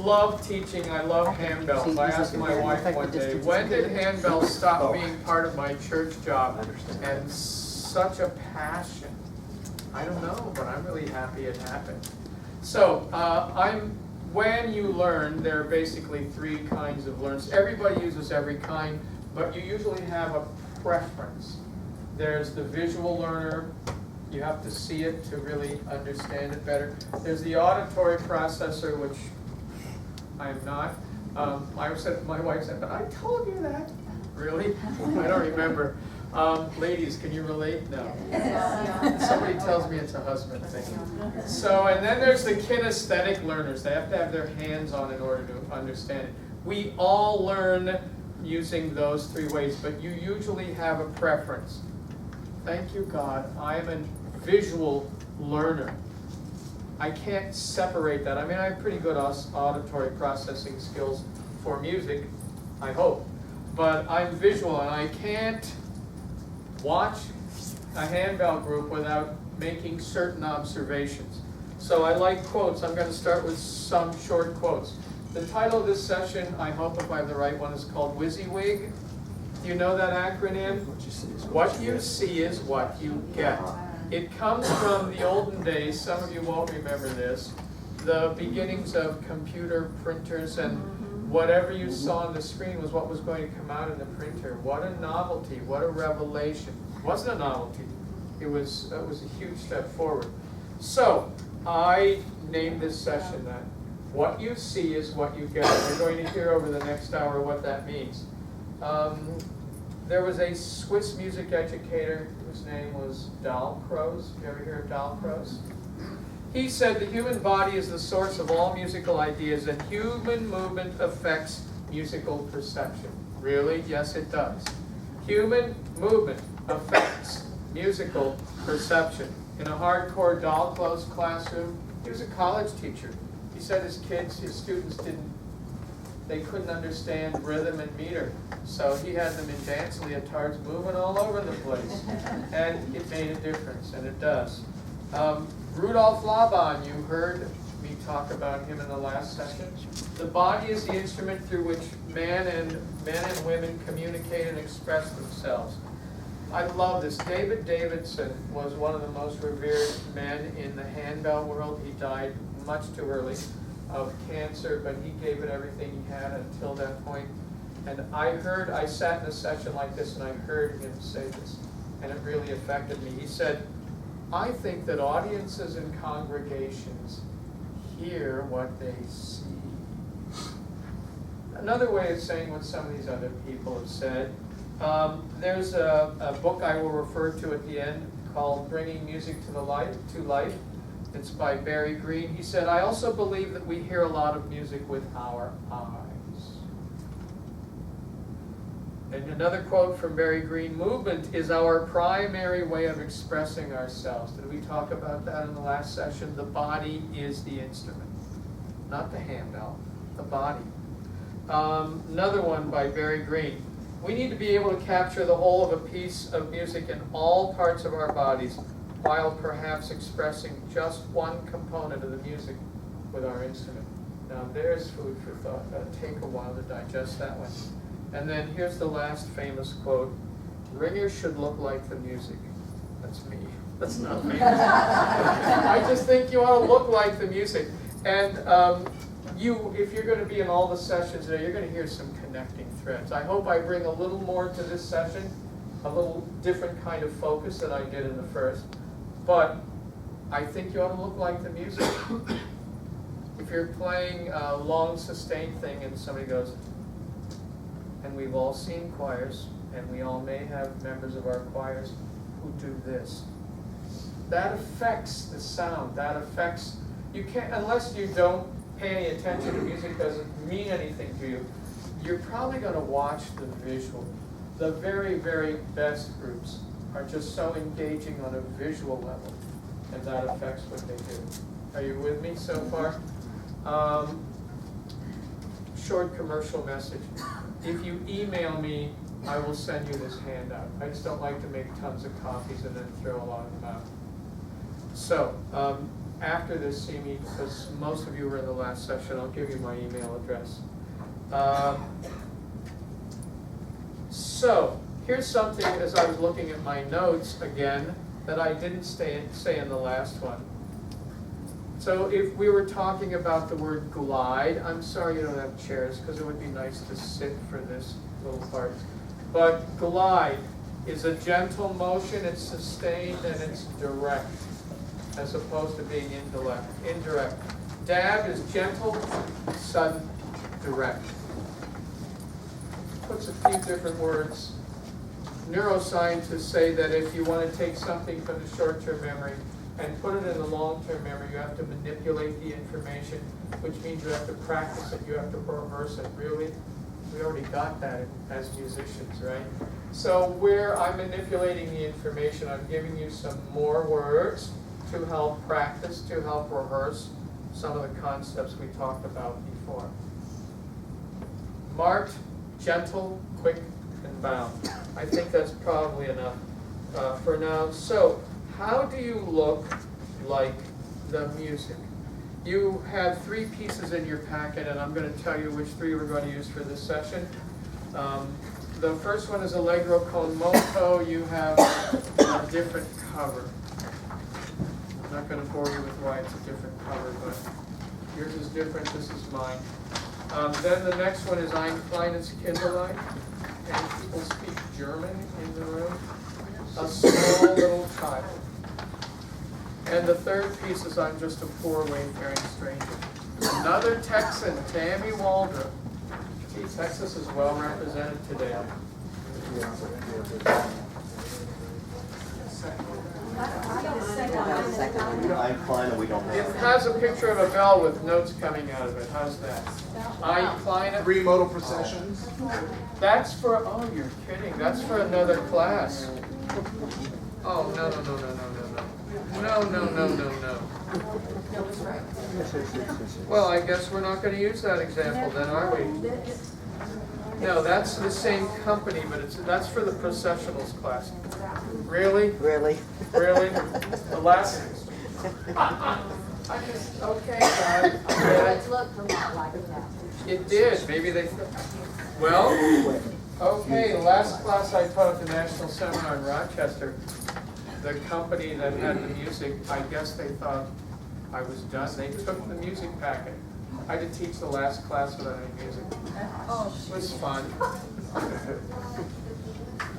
love teaching. I love handbells. I asked my wife one day, when did handbells stop being part of my church job? And such a passion. I don't know, but I'm really happy it happened. So, when you learn, there are basically three kinds of learns. Everybody uses every kind, but you usually have a preference. There's the visual learner. You have to see it to really understand it better. There's the auditory processor, which I'm not. My wife said, but I told you that. Really? I don't remember. Ladies, can you relate? No. Somebody tells me it's a husband thing. So, and then there's the kinesthetic learners. They have to have their hands on in order to understand it. We all learn using those three ways, but you usually have a preference. Thank you, God. I am a visual learner. I can't separate that. I mean, I have pretty good auditory processing skills for music, I hope. But I'm visual, and I can't watch a handbell group without making certain observations. So I like quotes. I'm going to start with some short quotes. The title of this session, I hope if I have the right one, is called WYSIWYG. Do you know that acronym? What you see is what you get. It comes from the olden days. Some of you won't remember this. The beginnings of computer printers, and whatever you saw on the screen was what was going to come out in the printer. What a novelty, what a revelation. It wasn't a novelty. It was a huge step forward. So, I named this session that. What you see is what you get. You're going to hear over the next hour what that means. There was a Swiss music educator whose name was Dalcroze. You ever hear of Dalcroze? He said the human body is the source of all musical ideas, and human movement affects musical perception. Really? Yes, it does. Human movement affects musical perception. In a hardcore Dalcroze classroom, he was a college teacher. He said his students couldn't understand rhythm and meter. So he had them in dance leotards moving all over the place. And it made a difference, and it does. Rudolf Laban, you heard me talk about him in the last session. The body is the instrument through which men and women communicate and express themselves. I love this. Davidson was one of the most revered men in the handbell world. He died much too early of cancer, but he gave it everything he had until that point. And I sat in a session like this and I heard him say this, and it really affected me. He said, I think that audiences and congregations hear what they see. Another way of saying what some of these other people have said, there's a book I will refer to at the end called Bringing Music to Life. It's by Barry Green. He said, I also believe that we hear a lot of music with our eyes. And another quote from Barry Green, movement is our primary way of expressing ourselves. Did we talk about that in the last session? The body is the instrument, not the handbell, the body. Another one by Barry Green. We need to be able to capture the whole of a piece of music in all parts of our bodies, while perhaps expressing just one component of the music with our instrument. Now there's food for thought. That'll take a while to digest that one. And then here's the last famous quote. Ringers should look like the music. That's me. That's not me. I just think you ought to look like the music. And if you're going to be in all the sessions today, you're going to hear some connecting threads. I hope I bring a little more to this session, a little different kind of focus than I did in the first. But I think you ought to look like the music. If you're playing a long sustained thing and somebody goes, and we've all seen choirs, and we all may have members of our choirs who do this. That affects the sound. That affects, you can't, unless you don't pay any attention to music, doesn't mean anything to you, you're probably going to watch the visual. The very, very best groups are just so engaging on a visual level, and that affects what they do. Are you with me so far? Short commercial message. If you email me, I will send you this handout. I just don't like to make tons of copies and then throw a lot of them out. So, after this, see me, because most of you were in the last session. I'll give you my email address. So here's something, as I was looking at my notes again, that I didn't say in the last one. So if we were talking about the word glide, I'm sorry you don't have chairs, because it would be nice to sit for this little part. But glide is a gentle motion, it's sustained, and it's direct, as opposed to being indirect. Dab is gentle, sudden, direct. Puts a few different words. Neuroscientists say that if you want to take something from the short-term memory and put it in the long-term memory, you have to manipulate the information, which means you have to practice it, you have to rehearse it. Really? We already got that as musicians, right? So where I'm manipulating the information, I'm giving you some more words to help practice, to help rehearse some of the concepts we talked about before. Marked, gentle, quick, and bound. I think that's probably enough for now. So, how do you look like the music? You have 3 pieces in your packet, and I'm going to tell you which 3 we're going to use for this session. The first one is Allegro con moto. You have a different cover. I'm not going to bore you with why it's a different cover, but yours is different, this is mine. Then the next one is Ein kleines Kinderlein. And people speak German in the room. A small little child. And the third piece is I'm just a poor wayfaring stranger. Another Texan, Tammy Waldrop. Gee, Texas is well represented today. It has a picture of a bell with notes coming out of it. How's that? Ein kleine. 3 modal processions. That's for, oh, you're kidding. That's for another class. Oh, no. No. Well, I guess we're not going to use that example then, are we? No, that's the same company, but that's for the processionals class. Really? Really? Really? The last. Okay, guys. It looked a lot like that. It did. Maybe they. Well, okay. Last class I taught at the National Seminar in Rochester. The company that had the music, I guess they thought I was done. They took the music packet. I did teach the last class without any music. It was fun.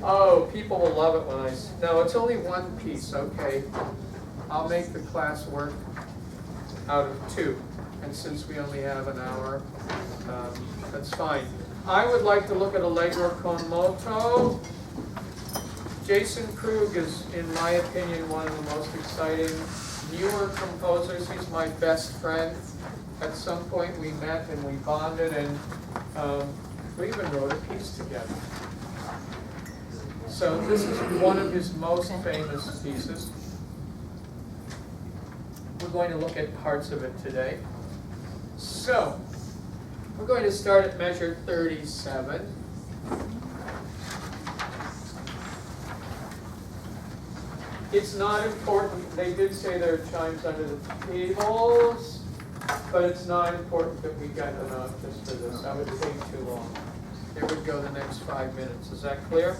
Oh, people will love it when I... No, it's only one piece, okay. I'll make the class work out of 2. And since we only have an hour, that's fine. I would like to look at Allegro con moto. Jason Krug is, in my opinion, one of the most exciting newer composers. He's my best friend. At some point we met and we bonded, and we even wrote a piece together. So this is one of his most famous pieces. We're going to look at parts of it today. So, we're going to start at measure 37. It's not important. They did say there are chimes under the tables, but it's not important that we get them out just for this. That would take too long. There would go the next 5 minutes. Is that clear?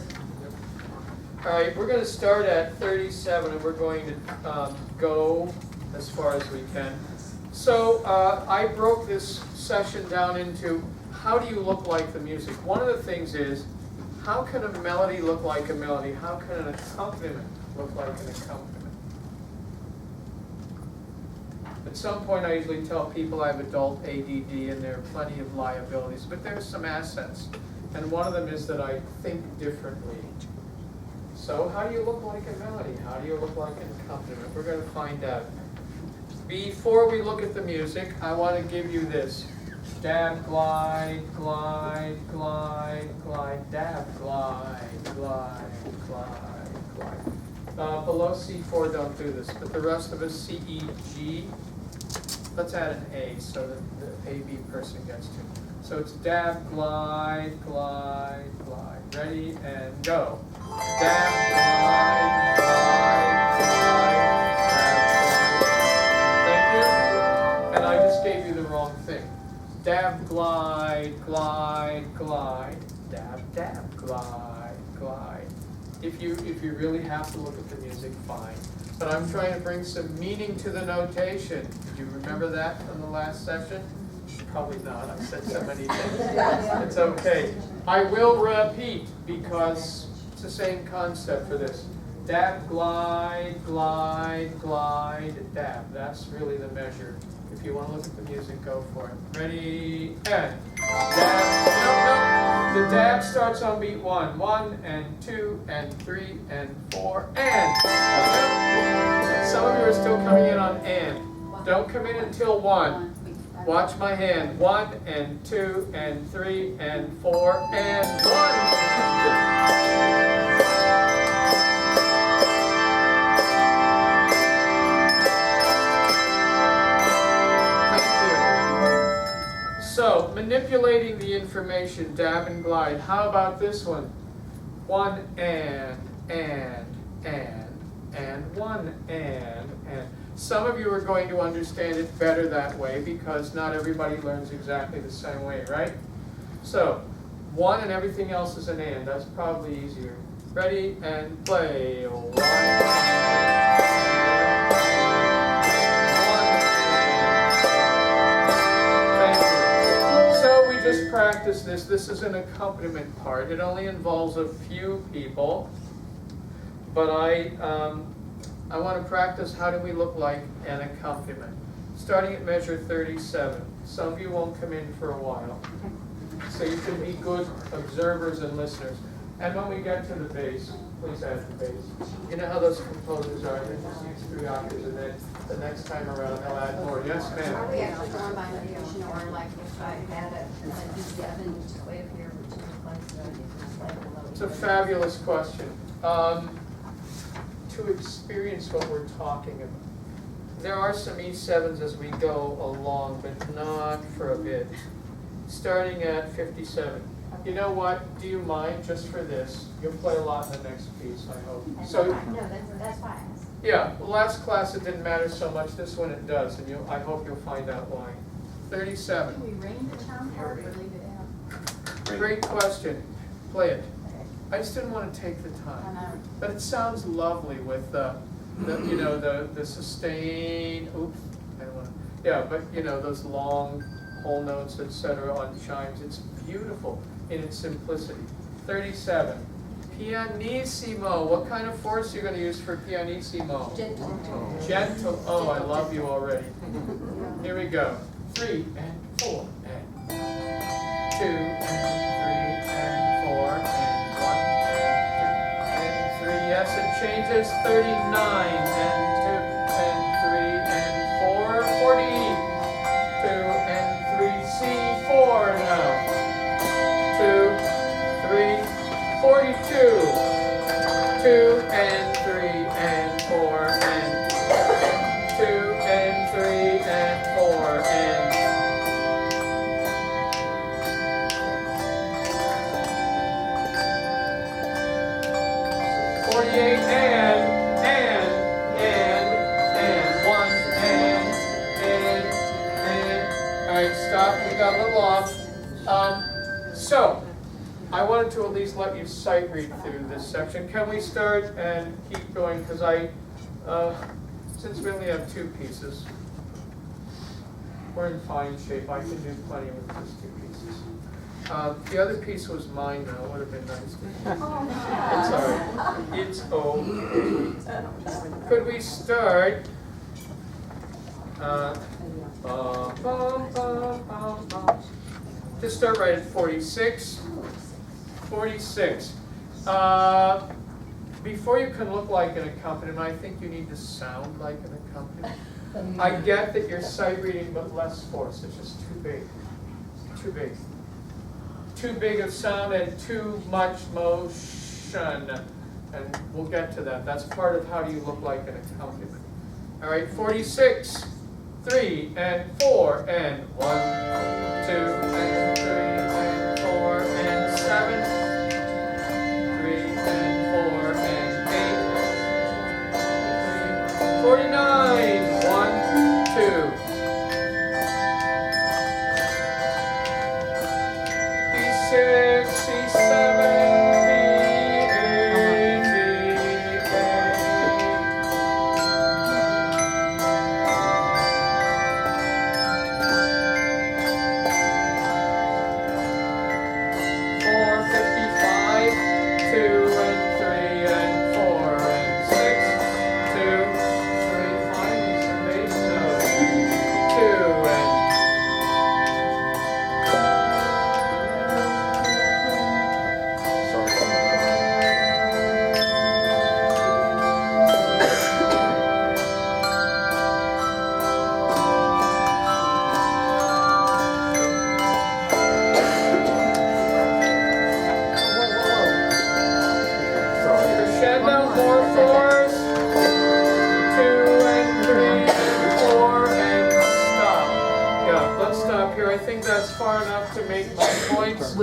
All right, we're going to start at 37, and we're going to go as far as we can. So I broke this session down into how do you look like the music? One of the things is, how can a melody look like a melody? How can an accompaniment look like an accompaniment? At some point I usually tell people I have adult ADD and there are plenty of liabilities, but there's some assets. And one of them is that I think differently. So how do you look like a melody? How do you look like an accompaniment? We're going to find out. Before we look at the music, I want to give you this. Dab, glide, glide, glide, glide, dab, glide, glide, glide, glide. Below C4, don't do this, but the rest of us, C, E, G. Let's add an A so that the A-B person gets to. So it's dab, glide, glide, glide. Ready, and go. Dab, glide, glide, glide, dab, glide. Thank long thing. Dab, glide, glide, glide. Dab, dab, glide, glide. If you really have to look at the music, fine. But I'm trying to bring some meaning to the notation. Did you remember that from the last session? Probably not. I said so many things. It's okay. I will repeat because it's the same concept for this. Dab, glide, glide, glide, dab. That's really the measure. If you want to look at the music, go for it. Ready, and dab. No. The dab starts on beat 1. 1 and 2 and 3 and 4 and. Some of you are still coming in on and. Don't come in until 1. Watch my hand. 1 and 2 and 3 and 4 and 1. So, manipulating the information, dab and glide. How about this one? 1 and 1 and. Some of you are going to understand it better that way because not everybody learns exactly the same way, right? So, 1 and everything else is an and. That's probably easier. Ready and play. 1 just practice this. This is an accompaniment part. It only involves a few people, but I want to practice how do we look like an accompaniment. Starting at measure 37. Some of you won't come in for a while, so you can be good observers and listeners. And when we get to the bass, please add the bass. You know how those composers are. They just use 3 octaves, and then the next time around they'll add more. Yes, Are ma'am? we actually going by notation, or like if I had a B7, just way up here, which is like below? It's a fabulous question. To experience what we're talking about. There are some E7s as we go along, but not for a bit. Starting at 57. You know what? Do you mind just for this? You'll play a lot in the next piece, I hope. So, No, that's fine. yeah, last class it didn't matter so much. This one it does, and I hope you'll find out why. 37. Can we ring the term part or leave it out? Great question. Play it. I just didn't want to take the time. But it sounds lovely with the sustain. Oops, I don't want to. Yeah, but those long whole notes, etc. on chimes. It's beautiful in its simplicity. 37. Pianissimo. What kind of force are you going to use for pianissimo? Gentle. Gentle. Oh, I love you already. Here we go. 3 and 4 and 2 and 3 and 4 and 1 and 2 and 3. Yes, it changes. 39 and 2 and 3 and 4. 40. 2 and 3. C4 now. 2, 3, 42. 2 and 3 and 4 and 2 and 3 and 4 and 48 and 1 and. All right, stop. We got a little off. So, I wanted to at least let you sight read through this section. Can we start and keep going? Because since we only have 2 pieces, we're in fine shape. I can do plenty with just 2 pieces. The other piece was mine, though. It would have been nice to. It's all right. It's okay. Could we start? Just start right at 46. 46. Before you can look like an accompaniment, I think you need to sound like an accompaniment. I get that you're sight reading, but less force. It's just too big. Too big. Too big of sound and too much motion. And we'll get to that. That's part of how do you look like an accompaniment. All right, 46. 3 and 4 and 1, 2 and 3 and 4 and 7, 3 and 4 and 8, 49, 1, 2, here. I think that's far enough to make my points.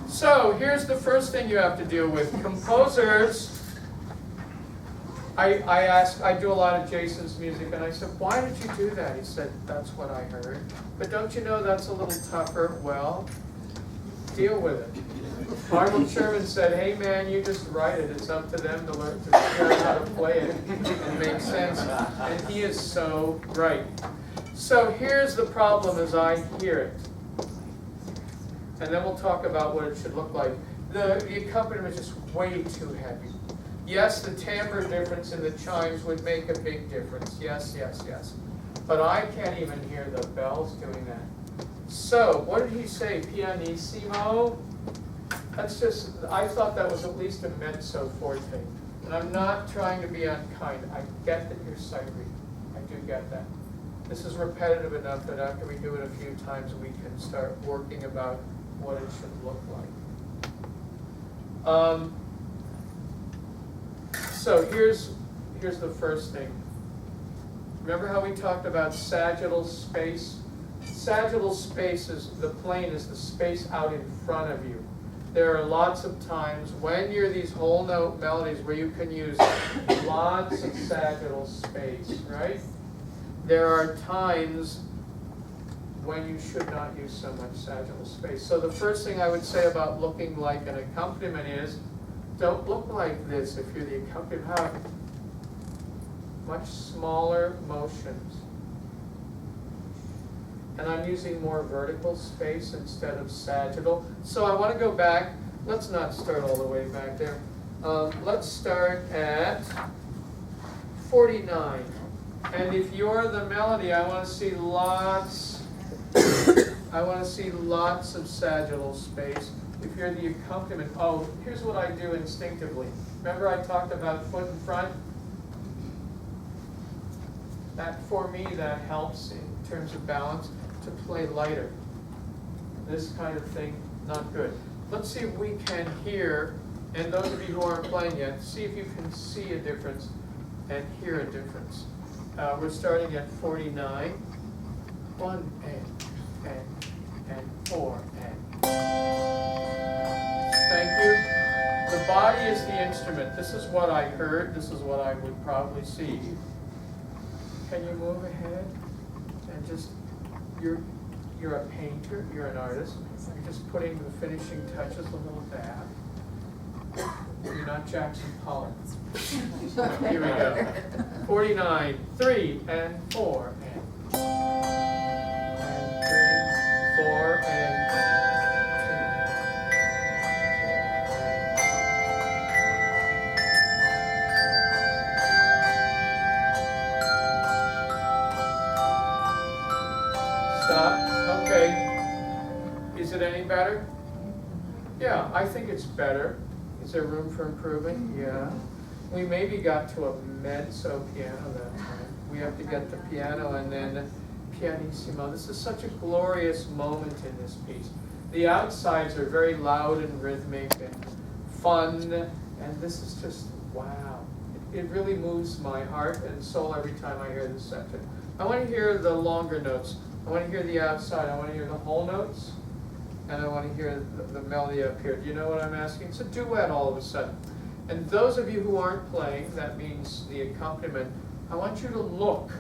So here's the first thing you have to deal with. Composers, I do a lot of Jason's music, and I said, why did you do that? He said, that's what I heard. But don't you know that's a little tougher? Well, deal with it. Arnold Sherman said, hey man, you just write it. It's up to them to learn to figure out how to play it and make sense. And he is so right. So here's the problem as I hear it. And then we'll talk about what it should look like. The accompaniment is just way too heavy. Yes, the timbre difference in the chimes would make a big difference. Yes, yes, yes. But I can't even hear the bells doing that. So, what did he say? Pianissimo? That's just, I thought that was at least a mezzo forte. And I'm not trying to be unkind. I get that you're sight reading. I do get that. This is repetitive enough that after we do it a few times, we can start working about what it should look like. So here's the first thing. Remember how we talked about sagittal space? Sagittal space is, the plane is the space out in front of you. There are lots of times when you're these whole note melodies where you can use lots of sagittal space, right? There are times when you should not use so much sagittal space. So the first thing I would say about looking like an accompaniment is, don't look like this if you're the accompaniment. Have much smaller motions. And I'm using more vertical space instead of sagittal. So I want to go back. Let's not start all the way back there. Let's start at 49. And if you're the melody, I want to see lots. I want to see lots of sagittal space. If you're the accompaniment, oh, here's what I do instinctively. Remember I talked about foot in front? That, for me, that helps in terms of balance to play lighter. This kind of thing, not good. Let's see if we can hear, and those of you who aren't playing yet, see if you can see a difference and hear a difference. We're starting at 49. 1 and 4 and. Thank you. The body is the instrument. This is what I heard. This is what I would probably see. Can you move ahead and just, you're a painter, you're an artist. You're just putting the finishing touches, a little dab. You're not Jackson Pollock. Here we go. 49, 3 and 4 and 3, 4 and 2. Stop. Okay. Is it any better? Yeah, I think it's better. Is there room for improvement? Yeah. We maybe got to a mezzo piano that time. We have to get the piano and then pianissimo. This is such a glorious moment in this piece. The outsides are very loud and rhythmic and fun, and this is just, wow. It really moves my heart and soul every time I hear this section. I want to hear the longer notes. I want to hear the outside. I want to hear the whole notes. And I want to hear the melody up here. Do you know what I'm asking? It's a duet all of a sudden. And those of you who aren't playing, that means the accompaniment, I want you to look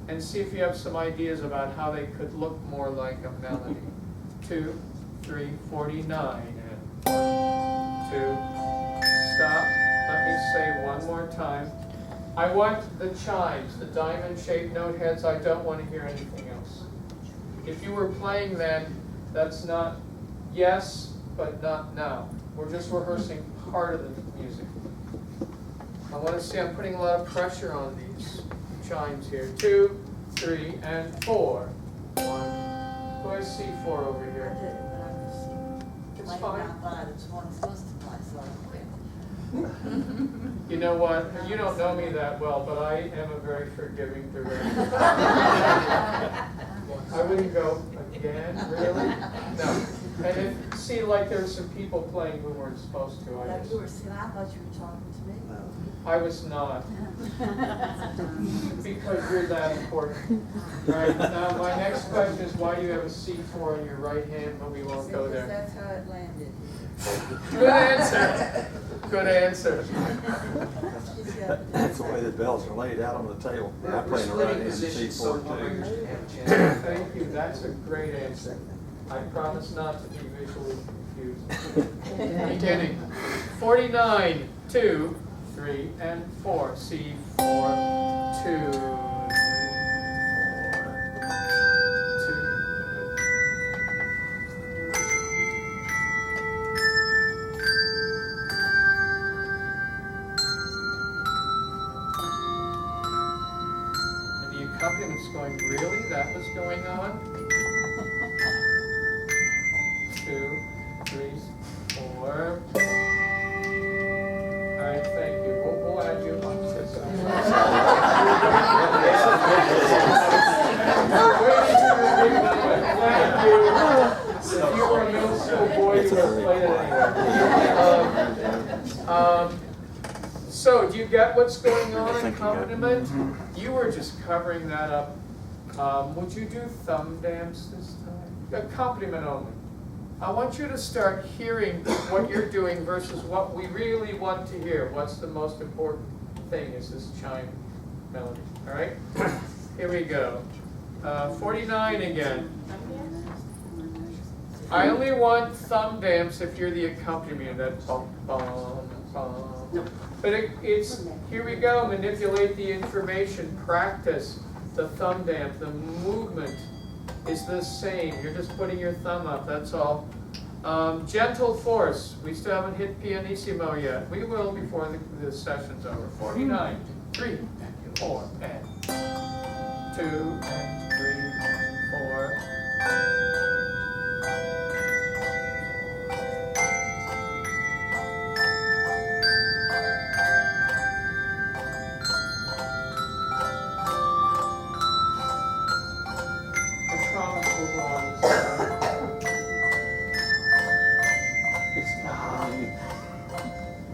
and see if you have some ideas about how they could look more like a melody. 2, 3, 49. And 2. Stop. Let me say one more time. I want the chimes, the diamond-shaped note heads. I don't want to hear anything else. If you were playing then, that's not yes, but not now. We're just rehearsing part of the music. I want to see, I'm putting a lot of pressure on these chimes here. 2, 3, and 4. 1. Who I see 4 over here? It's fine. You know what? You don't know me that well, but I am a very forgiving director. I wouldn't go again, really? No. And it seemed like there were some people playing who weren't supposed to. I thought you were talking to me. I was not, because you're that important. Right, now my next question is why do you have a C4 on your right hand, but we won't go there. That's how it landed. Good answer. Good answer. That's the way the bells are laid out on the table. I play in the right hand C4 too. Thank you, that's a great answer. I promise not to be visually confused. Beginning. 49, 2, 3, and 4. C4, 2, 3, 4, 2. And the accompaniment is going, really? That was going on? 2, 3, 4. All right, thank you. We'll add you on to this. Thank you. If you were a middle school boy, you would have played it anyway. So, do you get what's going on in accompaniment? You were just covering that up. Would you do thumb dance this time? Accompaniment only. I want you to start hearing what you're doing versus what we really want to hear. What's the most important thing is this chime melody. All right? Here we go. 49 again. I only want thumb dance if you're the accompaniment. That bum, bum, bum. But it's, here we go. Manipulate the information. Practice the thumb dance. The movement is the same. You're just putting your thumb up, that's all. Gentle force. We still haven't hit pianissimo yet. We will before the session's over. 49, 3, and 4, and 2, and 3, 4.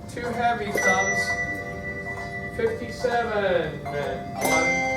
Two heavy thumbs. 57 and 1.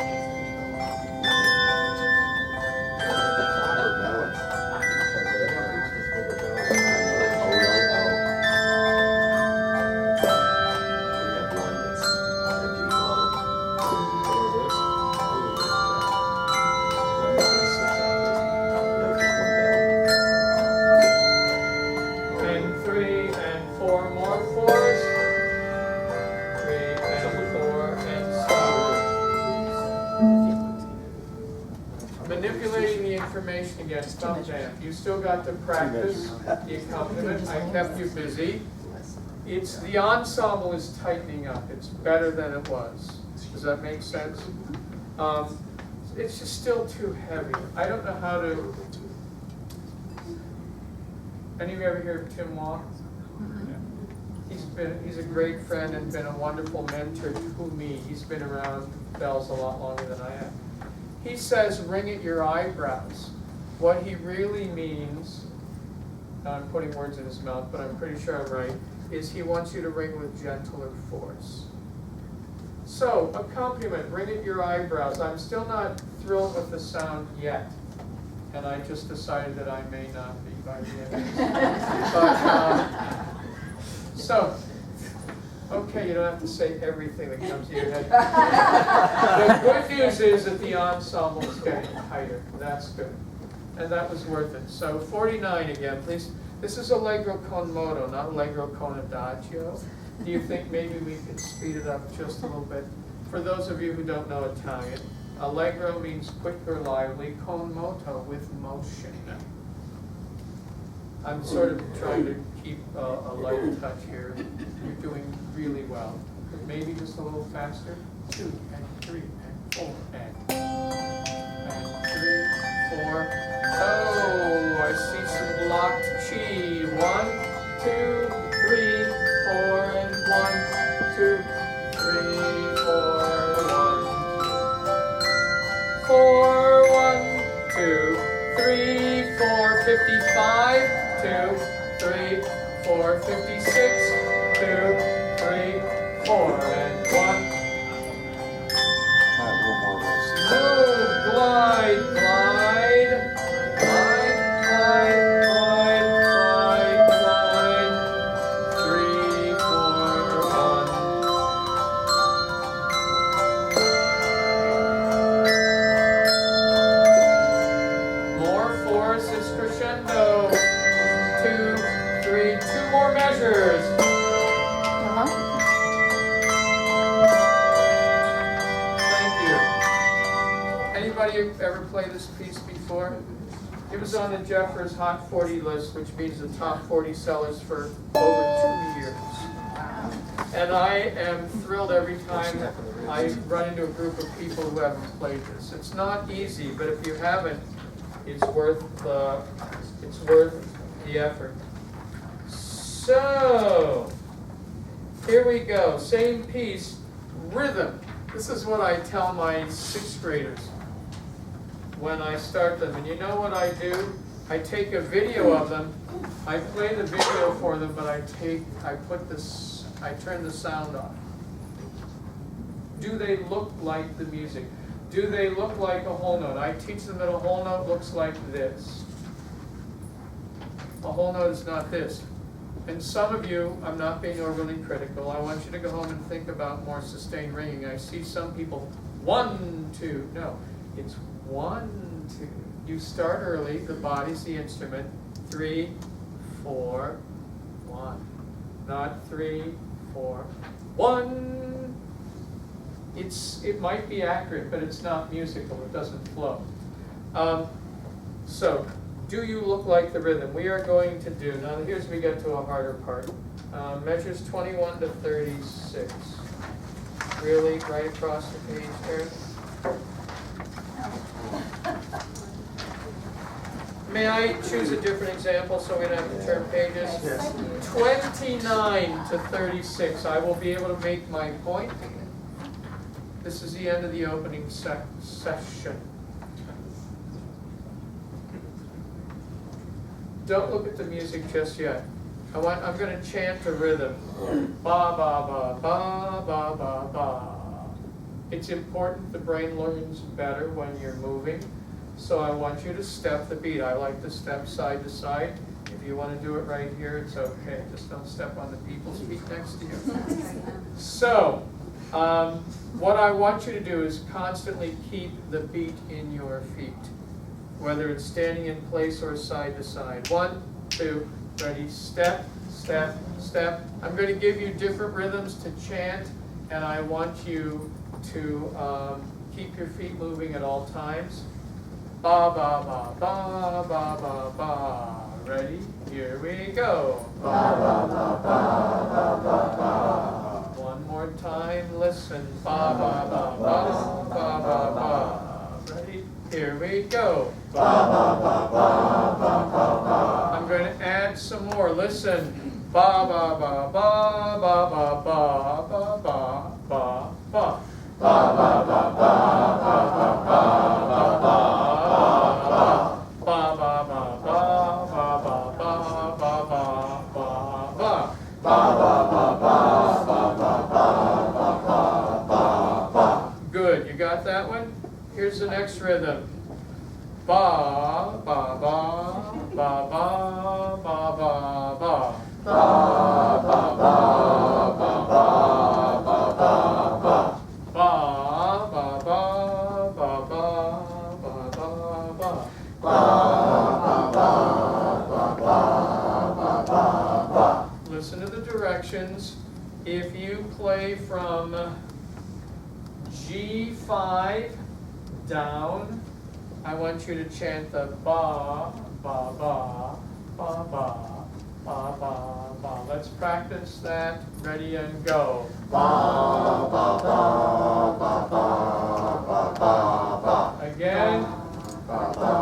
Manipulating the information again, thumb jam. You still got to practice the accompaniment. I kept you busy. It's the ensemble is tightening up. It's better than it was. Does that make sense? It's just still too heavy. I don't know how to. Any of you ever hear of Tim Wong? He's a great friend and been a wonderful mentor to me. He's been around bells a lot longer than I have. He says, ring at your eyebrows. What he really means, now I'm putting words in his mouth, but I'm pretty sure I'm right, is he wants you to ring with gentler force. So, accompaniment, ring at your eyebrows. I'm still not thrilled with the sound yet. And I just decided that I may not be by the end of this. But, so, okay, you don't have to say everything that comes to your head. The good news is that the ensemble is getting tighter. That's good. And that was worth it. So 49 again, please. This is Allegro con moto, not Allegro con adagio. Do you think maybe we could speed it up just a little bit? For those of you who don't know Italian, Allegro means quick or lively, con moto, with motion. I'm sort of trying to keep a light touch here. You're doing really well. But maybe just a little faster. 2 and 3 and 4 and 3, 4. Oh, I see some blocked chi. 1, 2, 3, 4 and 1, 2, 3, 4, 1. 4, 1, 2, 3, 4, 55. 2, 3, 4, 56, 2, 3, 4, and 1. Try a little more of this. Move, glide, glide, glide, glide, glide, glide, glide. 3, 4, 1. More force is crescendo. 2, 3, 2 more measures. Thank you. Anybody ever play this piece before? It was on the Jeffers Hot 40 list, which means the top 40 sellers for over 2 years. And I am thrilled every time I run into a group of people who haven't played this. It's not easy, but if you haven't, it's worth the effort. So, here we go. Same piece, rhythm. This is what I tell my 6th graders when I start them. And you know what I do? I take a video of them. I play the video for them, but I turn the sound off. Do they look like the music? Do they look like a whole note? I teach them that a whole note looks like this. A whole note is not this. And some of you, I'm not being overly critical, I want you to go home and think about more sustained ringing. I see some people, 1, 2, no, it's 1, 2. You start early, the body's the instrument, 3, 4, 1. Not 3, 4, 1. It might be accurate, but it's not musical, it doesn't flow. So, do you look like the rhythm? We are going to do, now here's we get to a harder part. Measures 21 to 36. Really, right across the page there? May I choose a different example so we don't have to turn pages? Yes. 29 to 36. I will be able to make my point. This is the end of the opening session. Don't look at the music just yet. I'm going to chant a rhythm. Ba, ba, ba, ba, ba, ba, ba. It's important the brain learns better when you're moving. So I want you to step the beat. I like to step side to side. If you want to do it right here, it's okay. Just don't step on the people's feet next to you. So, what I want you to do is constantly keep the beat in your feet, whether it's standing in place or side to side. 1, 2, ready, step, step, step. I'm going to give you different rhythms to chant, and I want you to keep your feet moving at all times. Ba, ba, ba, ba, ba, ba, ba. Ready? Here we go. Ba, ba, ba, ba, ba, ba, ba. One more time, listen. Ba, ba, ba, ba, ba, ba, ba. Ready? Here we go. Ba, ba, ba, ba, ba, ba, ba. I'm going to add some more. Listen. Ba, ba, ba, ba, ba, ba, ba, ba, ba, ba, ba. Ba, ba, ba, ba, ba, ba, ba, ba, ba. Good, you got that one? Here's the next rhythm. Ba, ba, ba, ba, ba, ba, ba, ba. Ba, ba, ba, ba, ba, ba, ba, ba. Ba, ba, ba, ba, ba, ba, ba, ba. Ba, ba, ba, ba, ba, ba, ba. Listen to the directions. If you play from G5 down, I want you to chant the ba, ba, ba, ba, ba, ba, ba, ba. Let's practice that. Ready and go. Ba, ba, ba, ba, ba, ba, ba, ba. Again. Ba, ba,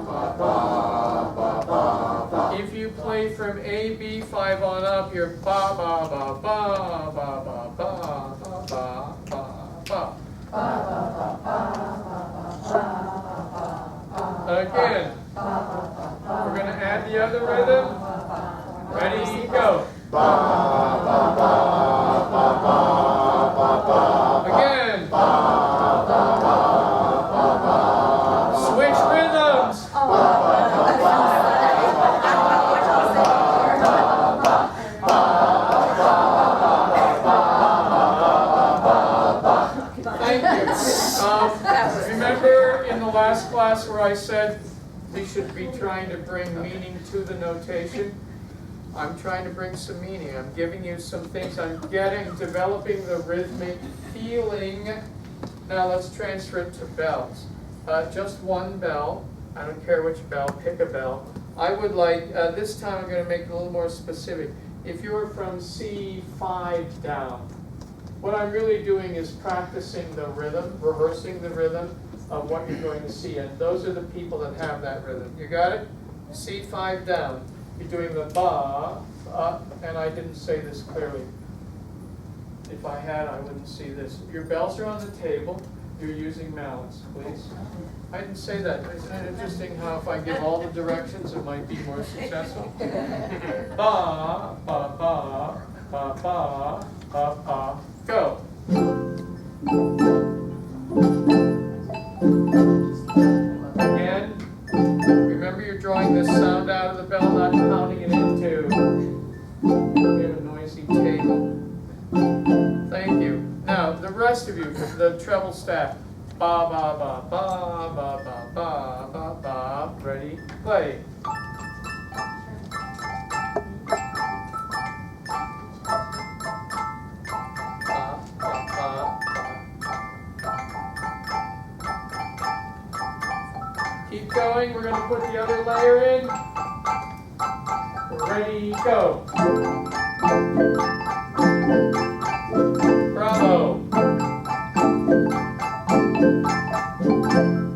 ba, ba, ba, ba, ba. If you play from A, B5 on up, you're ba, ba, ba, ba, ba, ba, ba, ba, ba, ba. Again, we're going to add try the other rhythm? Ready, go. Again. Switch rhythms. Thank you. Remember in the last class where I said we should be trying to bring meaning to the notation? I'm trying to bring some meaning. I'm giving you some things I'm getting, developing the rhythmic feeling. Now let's transfer it to bells. Just one bell. I don't care which bell, pick a bell. I would like, this time I'm going to make it a little more specific. If you're from C5 down, what I'm really doing is practicing the rhythm, rehearsing the rhythm of what you're going to see. And those are the people that have that rhythm. You got it? C5 down. You're doing the ba, and I didn't say this clearly. If I had, I wouldn't see this. Your bells are on the table. You're using mallets, please. I didn't say that. Isn't it interesting how if I give all the directions, it might be more successful? Ba, ba, ba, ba, ba, ba, ba, go. Again. Remember, you're drawing this sound out of the bell, not pounding it into. We have a noisy table. Thank you. Now, the rest of you, the treble staff. Ba, ba, ba, ba, ba, ba, ba, ba, ba. Ready? Play. Ba, ba, ba, ba. Keep going. We're going to put the other layer in. Ready, go. Bravo.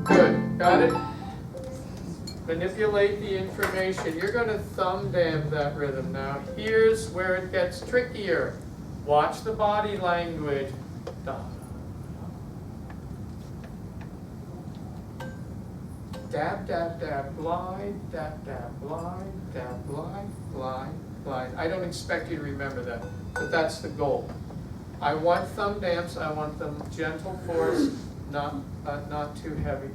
Good. Got it? Manipulate the information. You're going to thumb damp that rhythm. Now, here's where it gets trickier. Watch the body language. Da. Dab, dab, dab, glide, dab, dab, glide, dab, glide, glide, glide. I don't expect you to remember that, but that's the goal. I want thumb damps, I want them gentle force, not too heavy.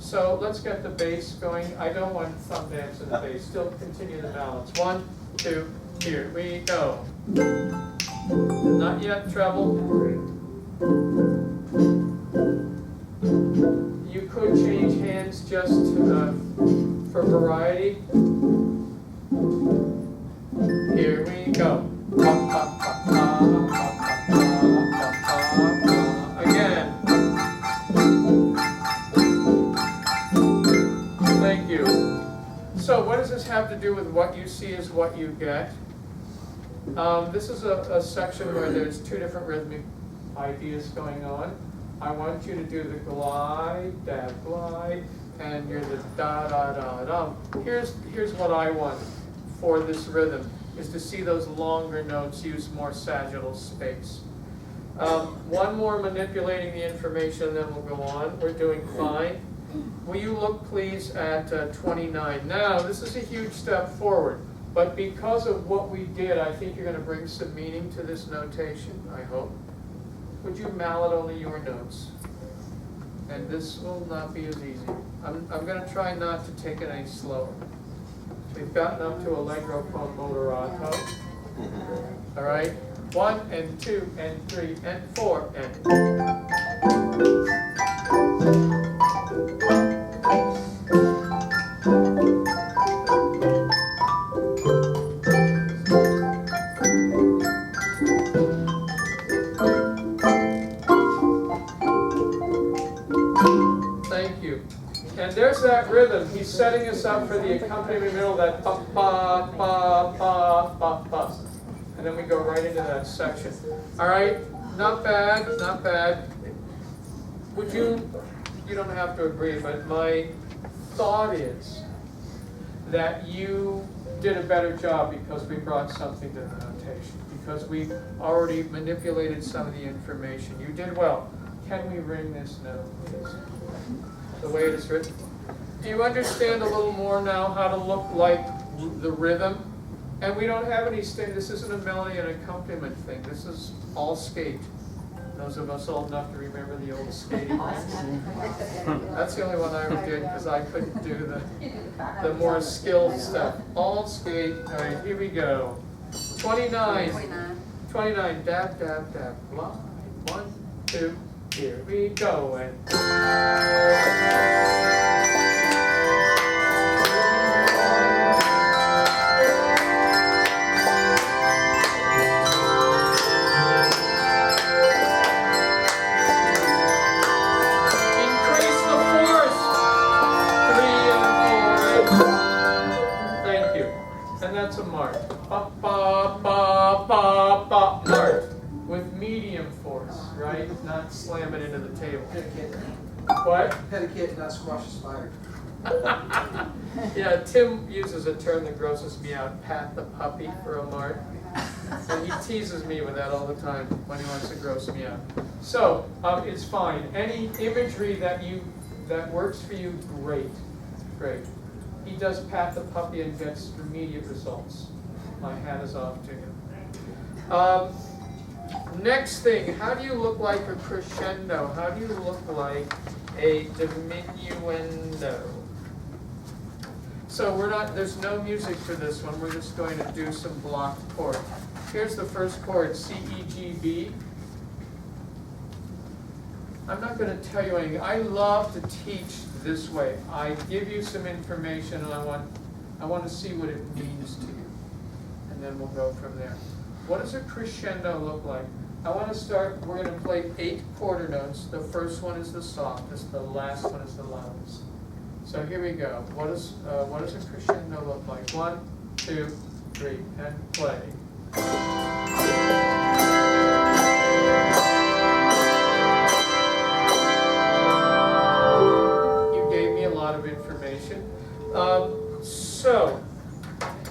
So let's get the bass going. I don't want thumb damps in the bass, still continue the balance. 1, 2, here we go. Not yet treble. You could change hands just for variety. Here we go. Again. Thank you. So what does this have to do with what you see is what you get? This is a section where there's two different rhythmic ideas going on. I want you to do the glide, dab, glide, and you're the da, da, da, da. Here's what I want for this rhythm, is to see those longer notes use more sagittal space. One more manipulating the information, then we'll go on. We're doing fine. Will you look, please, at 29. Now, this is a huge step forward, but because of what we did, I think you're going to bring some meaning to this notation, I hope. Would you mallet only your notes? And this will not be as easy. I'm going to try not to take it any slower. We've gotten up to Allegro con moderato. All right? 1 and 2 and 3 and 4 and. And there's that rhythm. He's setting us up for the accompaniment middle, that ba ba ba ba ba ba. And then we go right into that section. All right? Not bad, not bad. Would you don't have to agree, but my thought is that you did a better job because we brought something to the notation, because we already manipulated some of the information. You did well. Can we ring this note, please? The way it is written. Do you understand a little more now how to look like the rhythm. And we don't have any this isn't a melody and accompaniment thing. This is all skate. Those of us old enough to remember the old skating dance. That's the only one I ever did because I couldn't do the more skilled stuff. All skate. All right, here we go. 29. 29. Dab, dab, dab. 1, 2. Here we go. And that's a march. Ba, ba, ba, ba, ba, march. With medium force, right? Not slam it into the table. What? Pet a kid, not squash a spider. Yeah, Tim uses a term that grosses me out, pat the puppy for a march. And he teases me with that all the time when he wants to gross me out. So, it's fine. Any imagery that works for you, great. Great. He does pat the puppy and gets immediate results. My hat is off to him. Next thing, how do you look like a crescendo? How do you look like a diminuendo? So there's no music for this one. We're just going to do some blocked chords. Here's the first chord, C, E, G, B. I'm not going to tell you anything. I love to teach this way. I give you some information and I want to see what it means to you. And then we'll go from there. What does a crescendo look like? I want to start, we're going to play 8 quarter notes. The first one is the softest, the last one is the loudest. So here we go. What does a crescendo look like? 1, 2, 3, and play. Of information. So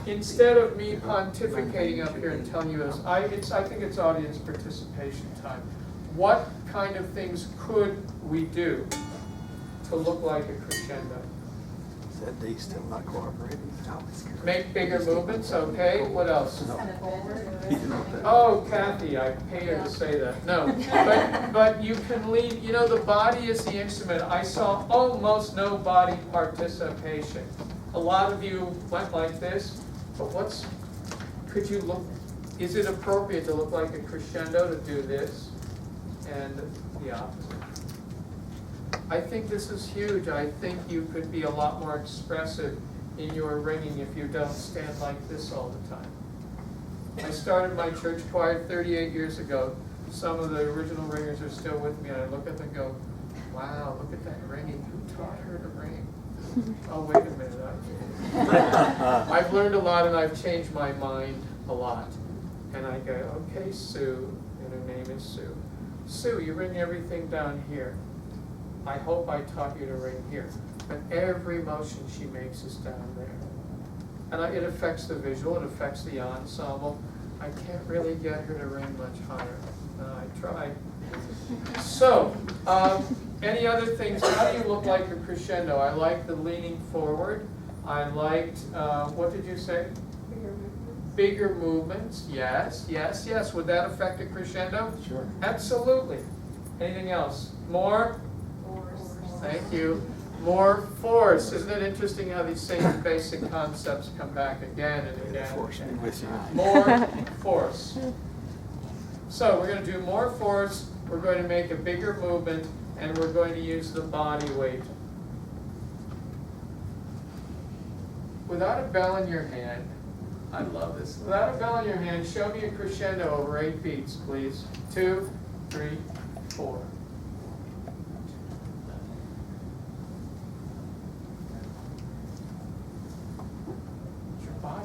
instead of me pontificating up here and telling you this, I think it's audience participation time. What kind of things could we do to look like a crescendo? Said D still not cooperating. Make bigger movements, okay. What else? Oh, Kathy, I paid her to say that. No, but you can lead, the body is the instrument. I saw almost no body participation. A lot of you went like this, but could you look, is it appropriate to look like a crescendo to do this and the opposite? I think this is huge. I think you could be a lot more expressive in your ringing if you don't stand like this all the time. I started my church choir 38 years ago. Some of the original ringers are still with me, and I look at them and go, wow, look at that ringing. Who taught her to ring? Oh, wait a minute. I've learned a lot, and I've changed my mind a lot. And I go, okay, Sue, and her name is Sue. Sue, you ring everything down here. I hope I taught you to ring here. But every motion she makes is down there. And it affects the visual, it affects the ensemble. I can't really get her to ring much higher. I tried. So, any other things? How do you look like a crescendo? I like the leaning forward. I liked, what did you say? Bigger movements. Yes, yes, yes. Would that affect a crescendo? Sure. Absolutely. Anything else? More? Thank you. More force. Isn't it interesting how these same basic concepts come back again and again? More force. So we're going to do more force, we're going to make a bigger movement, and we're going to use the body weight. Without a bell in your hand, I love this. Without a bell in your hand, show me a crescendo over 8 beats, please. 2, 3, 4.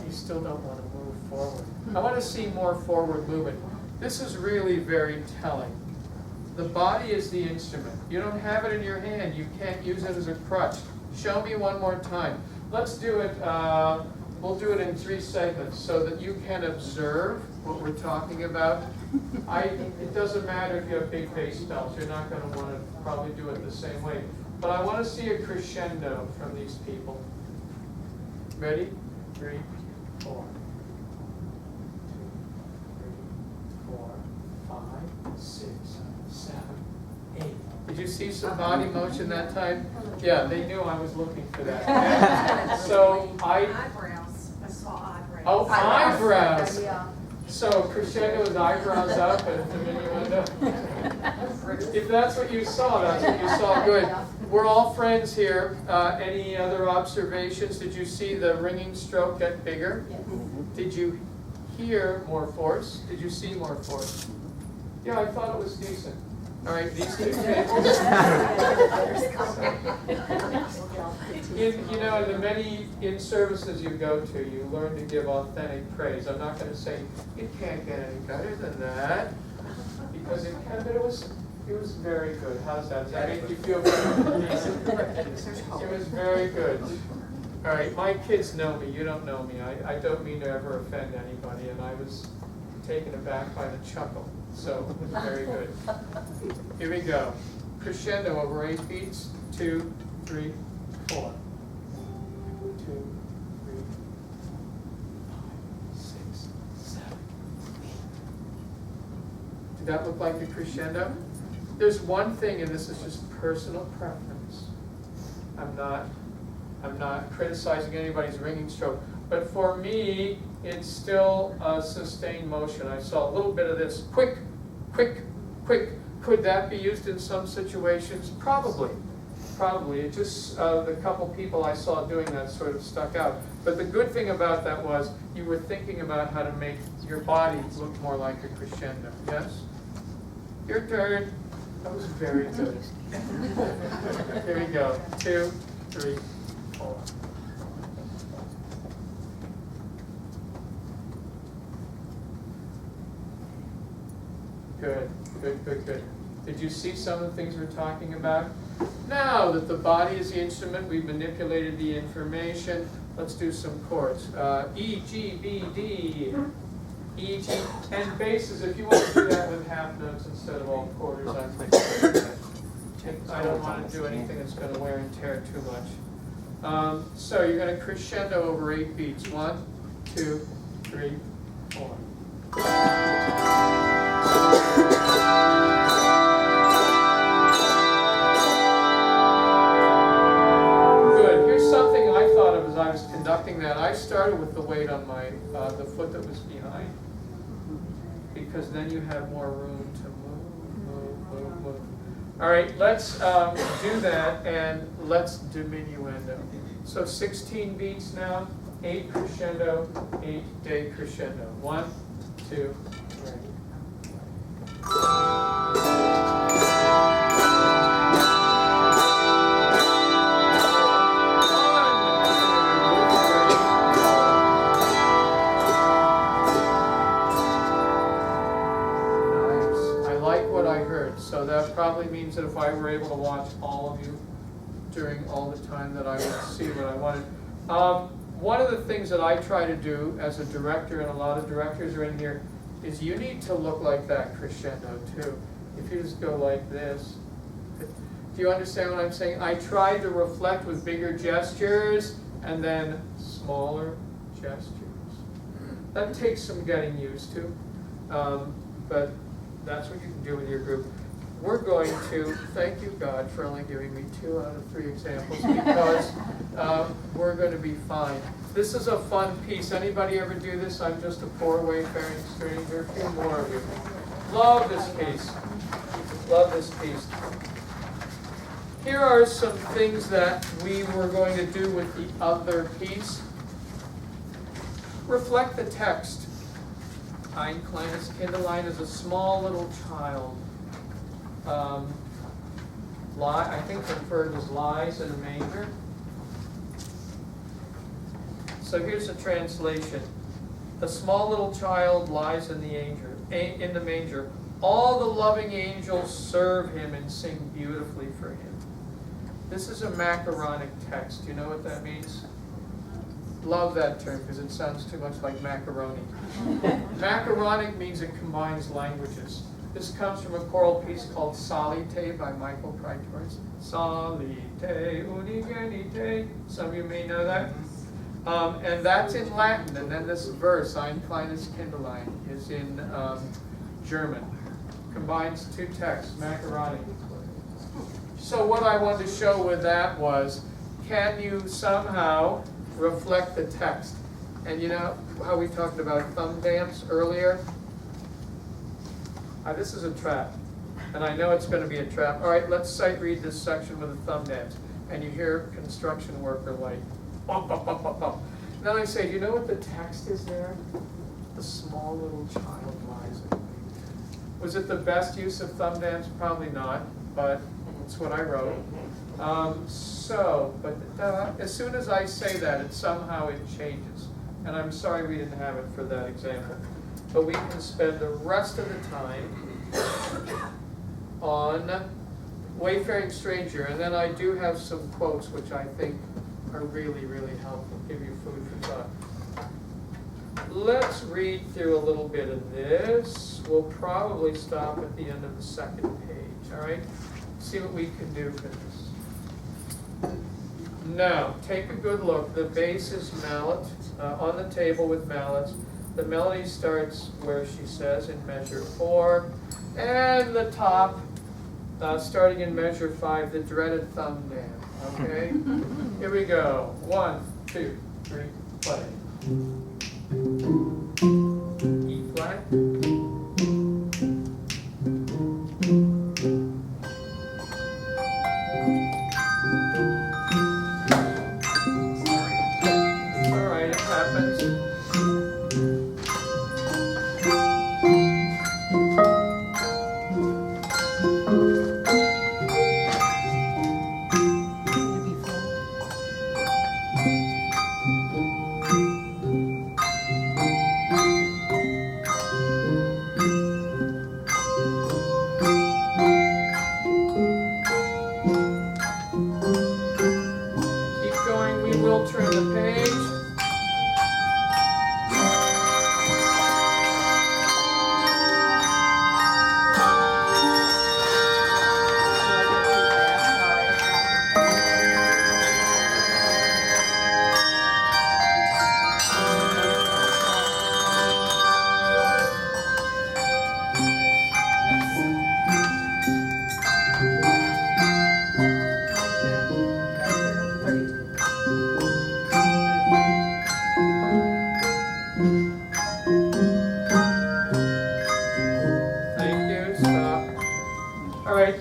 You still don't want to move forward. I want to see more forward movement. This is really very telling. The body is the instrument. You don't have it in your hand. You can't use it as a crutch. Show me one more time. Let's do it, we'll do it in 3 segments so that you can observe what we're talking about. It doesn't matter if you have big bass bells. You're not going to want to probably do it the same way. But I want to see a crescendo from these people. Ready? 3, 4. 2, 3, 4, 5, 6, 7, 8. Did you see some body motion that time? Yeah, they knew I was looking for that. So Eyebrows, I saw eyebrows. oh, eyebrows. Yeah. So crescendo is eyebrows up and diminuendo. If that's what you saw, that's what you saw. Good. We're all friends here. Any other observations? Did you see the ringing stroke get bigger? Yes. Did you hear more force? Did you see more force? Yeah, I thought it was decent. All right, these two tables. In the many in-services you go to, you learn to give authentic praise. I'm not going to say it can't get any better than that, because it can, but it was very good. How's that? Does that make you feel good? It was very good. All right, my kids know me. You don't know me. I don't mean to ever offend anybody, and I was taken aback by the chuckle. So it was very good. Here we go. Crescendo over 8 beats. 2, 3, 4. 2, 3, 5, 6, 7, 8. Did that look like a crescendo? There's one thing, and this is just personal preference. I'm not criticizing anybody's ringing stroke, but for me, it's still a sustained motion. I saw a little bit of this quick, quick, quick. Could that be used in some situations? Probably. It just, the couple people I saw doing that sort of stuck out. But the good thing about that was you were thinking about how to make your body look more like a crescendo. Yes? Your turn. That was very good. Here we go. 2, 3, 4. Good. Did you see some of the things we're talking about? Now that the body is the instrument, we've manipulated the information. Let's do some chords. E, G, B, D. E, G, and basses. If you want to do that with half notes instead of all quarters, I'm thinking I don't want to do anything that's going to wear and tear too much. So you're going to crescendo over 8 beats. 1, 2, 3, 4. Good. Here's something I thought of as I was conducting that. I started with the weight on my the foot that was behind, because then you have more room to move. All right, let's do that, and let's diminuendo. So 16 beats now, 8 crescendo, 8 decrescendo. 1, 2, 3. So that probably means that if I were able to watch all of you during all the time, that I would see what I wanted. One of the things that I try to do as a director, and a lot of directors are in here, is you need to look like that crescendo too. If you just go like this. Do you understand what I'm saying? I try to reflect with bigger gestures and then smaller gestures. That takes some getting used to, but that's what you can do with your group. We're going to, thank you God for only giving me 2 out of 3 examples, because we're going to be fine. This is a fun piece. Anybody ever do this? I'm just a poor wayfaring stranger. A few more of you. Love this piece. Love this piece. Here are some things that we were going to do with the other piece. Reflect the text. Ein kleines Kinderlein is a small little child. I think the word was lies in a manger. So here's a translation. A small little child lies in the manger. All the loving angels serve him and sing beautifully for him. This is a macaronic text. You know what that means? Love that term because it sounds too much like macaroni. Macaronic means it combines languages. This comes from a choral piece called Salite by Michael Praetors. Salite unigenite. Some of you may know that. And that's in Latin, and then this verse, Ein kleines Kindlein, is in German. Combines two texts, macaroni. So what I wanted to show with that was, can you somehow reflect the text? And you know how we talked about thumb dance earlier? This is a trap, and I know it's going to be a trap. All right, let's sight read this section with a thumb dance. And you hear construction worker like, bump, bump, bump, bump, bump. And then I say, do you know what the text is there? The small little child lies awake. Was it the best use of thumb dance? Probably not, but it's what I wrote. As soon as I say that, somehow it changes. And I'm sorry we didn't have it for that example. But we can spend the rest of the time on Wayfaring Stranger. And then I do have some quotes which I think are really, really helpful, give you food for thought. Let's read through a little bit of this. We'll probably stop at the end of the second page, all right? See what we can do for this. Now, take a good look. The bass is mallet, on the table with mallets. The melody starts where she says in measure 4. And the top, starting in measure 5, the dreaded thumb dance, okay? Here we go. 1, 2, 3, play. E flat. All right, it happens. Turn the page.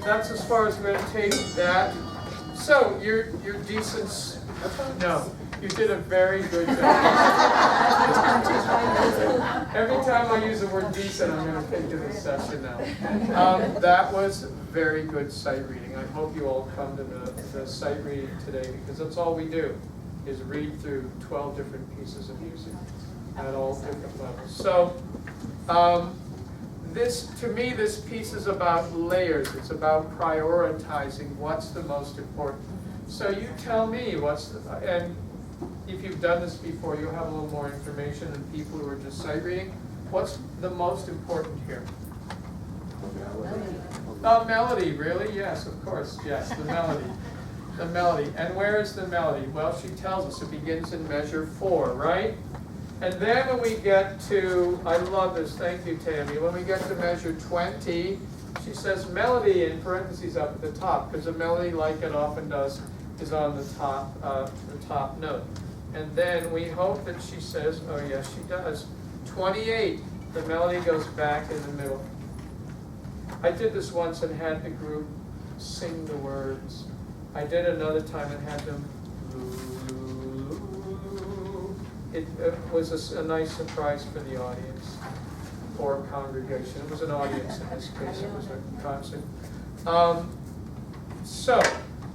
That's as far as we're going to take that. So you're decent. No, you did a very good job. Every time I use the word decent, I'm going to take to this session now. That was very good sight reading. I hope you all come to the sight reading today, because that's all we do, is read through 12 different pieces of music at all different levels. So. To me, this piece is about layers. It's about prioritizing what's the most important. So you tell me and if you've done this before, you'll have a little more information than people who are just sight reading. What's the most important here? Melody, really? Yes, of course, yes, the melody. The melody. And where is the melody? Well, she tells us it begins in measure 4, right? And then when we get to, I love this, thank you, Tammy. When we get to measure 20, she says melody in parentheses up at the top, because a melody, like it often does, is on the top note. And then we hope that she says, oh yes, she does, 28, the melody goes back in the middle. I did this once and had the group sing the words. I did another time and had them. It was a nice surprise for the audience or congregation. It was an audience in this case. It was a concert. So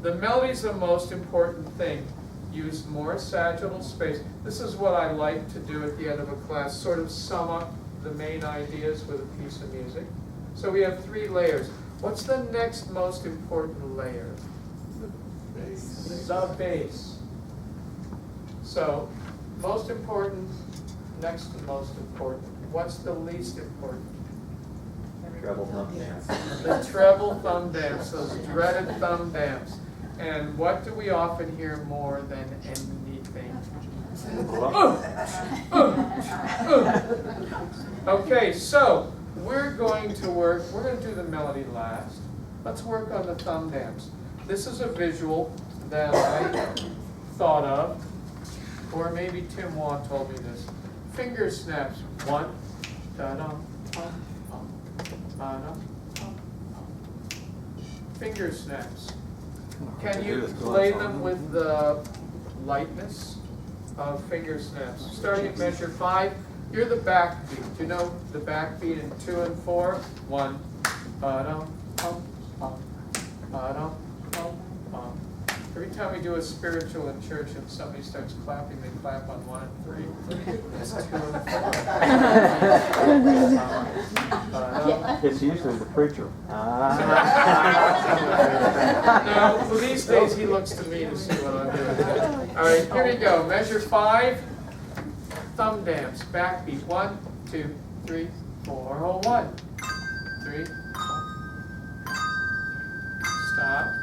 the melody is the most important thing. Use more sagittal space. This is what I like to do at the end of a class, sort of sum up the main ideas with a piece of music. So we have 3 layers. What's the next most important layer? The bass. The bass. So most important, next to most important. What's the least important? Treble thumb dance. The treble thumb dance, those dreaded thumb dance. And what do we often hear more than anything? Okay, so we're going to do the melody last. Let's work on the thumb dams. This is a visual that I thought of, or maybe Tim Wan told me this. Finger snaps. 1, da-dum, pum, pum, ba-dum, pum, pum. Finger snaps. Can you play them with the lightness of finger snaps? Starting at measure 5, you're the backbeat. Do you know the backbeat in 2 and 4? 1, ba-dum, pum, pum, ba-dum, pum, pum. Every time we do a spiritual in church and somebody starts clapping, they clap on 1 and 3. It's 2 and 4. It's usually the preacher. No, well, these days he looks to me to see what I'm doing. All right, here we go. Measure 5. Thumb dams. Backbeat. 1, 2, 3, 4. Oh, 1, 3. Stop.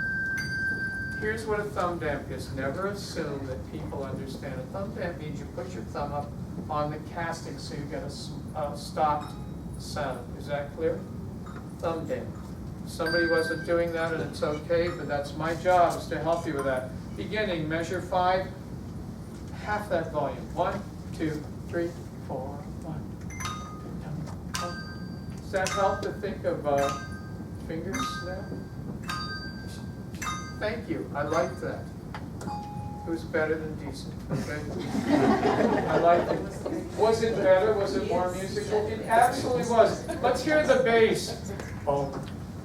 Here's what a thumb damp is. Never assume that people understand. A thumb damp means you put your thumb up on the casting so you get a stopped sound. Is that clear? Thumb damp. Somebody wasn't doing that and it's okay, but that's my job is to help you with that. Beginning, measure 5, half that volume. 1, 2, 3, 4, 1, 2, 3. Does that help to think of finger snap? Thank you. I liked that. It was better than decent. Okay? I liked it. Was it better? Was it more musical? It absolutely was. Let's hear the bass. Boom,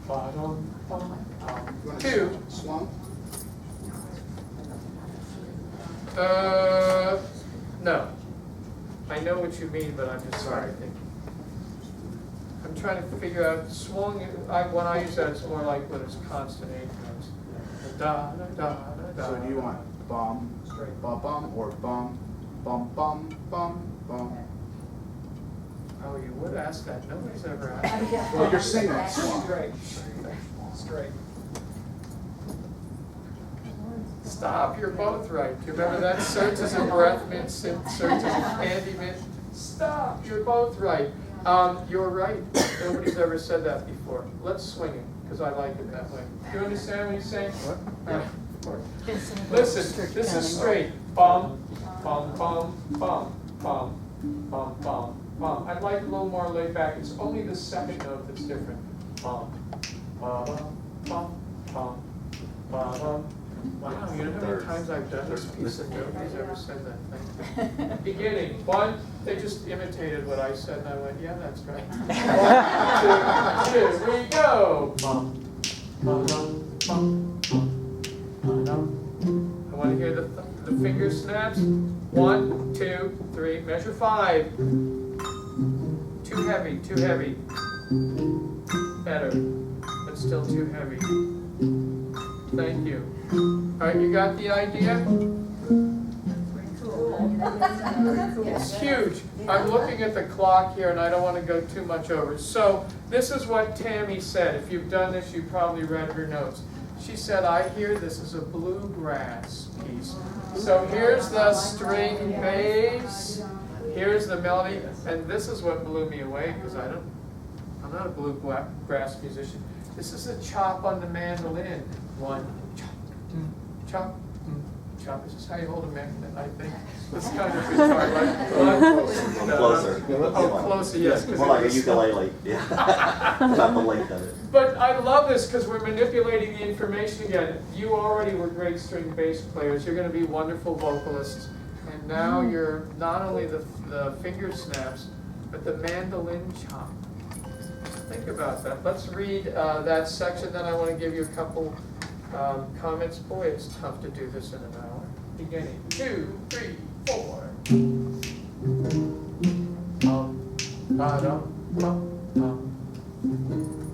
ba-dum, bum, bum. 2. Swung? No. I know what you mean, but I'm just sorry. I'm trying to figure out swung. When I use that, it's more like when it's constant 8 notes. Da da da da. So do you want bum, bum bum, or bum, bum bum bum bum? Oh, you would ask that. Nobody's ever asked that. Well, you're singing it. Straight. Stop, you're both right. Do you remember that? Search as a breath mint, search as a candy mint. Stop, you're both right. You're right. Nobody's ever said that before. Let's swing it, because I like it that way. Do you understand what he's saying? What? Of course. Listen, this is straight. Bum, bum, bum, bum, bum, bum, bum, bum. I'd like a little more laid back. It's only the second note that's different. Bum, bum, bum, bum, bum. Wow, you know how many times I've done this piece and nobody's ever said that thing. Beginning. 1, they just imitated what I said and I went, yeah, that's right. 1, 2, 3, go. Bum, bum, bum, bum, bum. I want to hear the finger snaps. 1, 2, 3. Measure 5. Too heavy, too heavy. Better, but still too heavy. Thank you. All right, you got the idea? It's huge. I'm looking at the clock here and I don't want to go too much over. So this is what Tammy said. If you've done this, you probably read her notes. She said, I hear this is a bluegrass piece. So here's the string bass, here's the melody, and this is what blew me away because I'm not a bluegrass musician. This is a chop on the mandolin. 1, chop, chop, chop. Is this how you hold a mandolin? I think this kind of guitar, like Closer. Oh, closer, yes. More like a ukulele. Yeah. Not the length of it. But I love this because we're manipulating the information again. You already were great string bass players. You're going to be wonderful vocalists. And now you're not only the finger snaps, but the mandolin chop. Think about that. Let's read that section, then I want to give you a couple comments. Boy, it's tough to do this in an hour. Beginning. 2, 3, 4.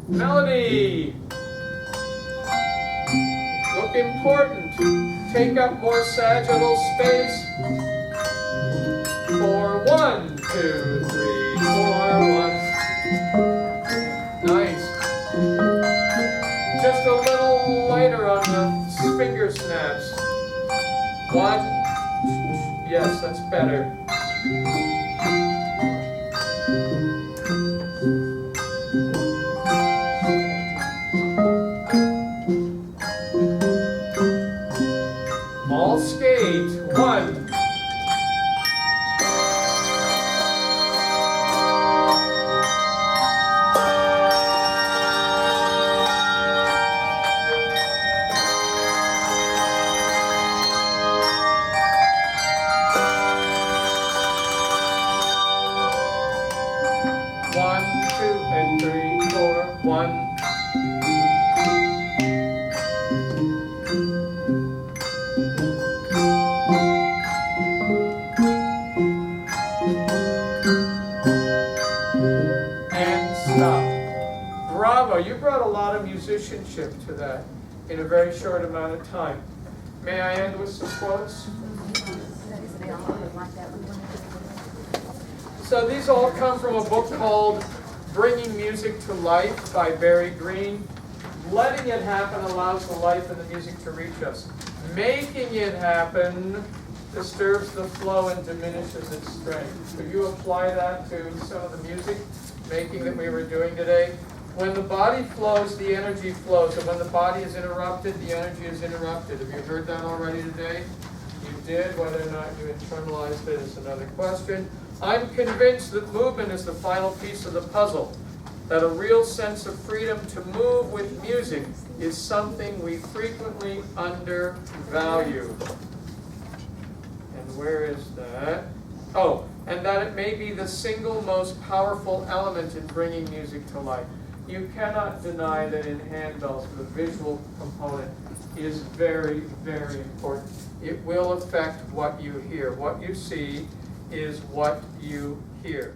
Melody. Look important. Take up more sagittal space. 4, 1, 2, 3, 4, 1. Nice. Just a little lighter on the finger snaps. 1. Yes, that's better. brought a lot of musicianship to that in a very short amount of time. May I end with some quotes? So these all come from a book called Bringing Music to Life by Barry Green. Letting it happen allows the life and the music to reach us. Making it happen disturbs the flow and diminishes its strength. Could you apply that to some of the music making that we were doing today? When the body flows, the energy flows. And when the body is interrupted, the energy is interrupted. Have you heard that already today? You did. Whether or not you internalized it is another question. I'm convinced that movement is the final piece of the puzzle. That a real sense of freedom to move with music is something we frequently undervalue. And where is that? Oh, and that it may be the single most powerful element in bringing music to life. You cannot deny that in handbells, the visual component is very, very important. It will affect what you hear. What you see is what you hear.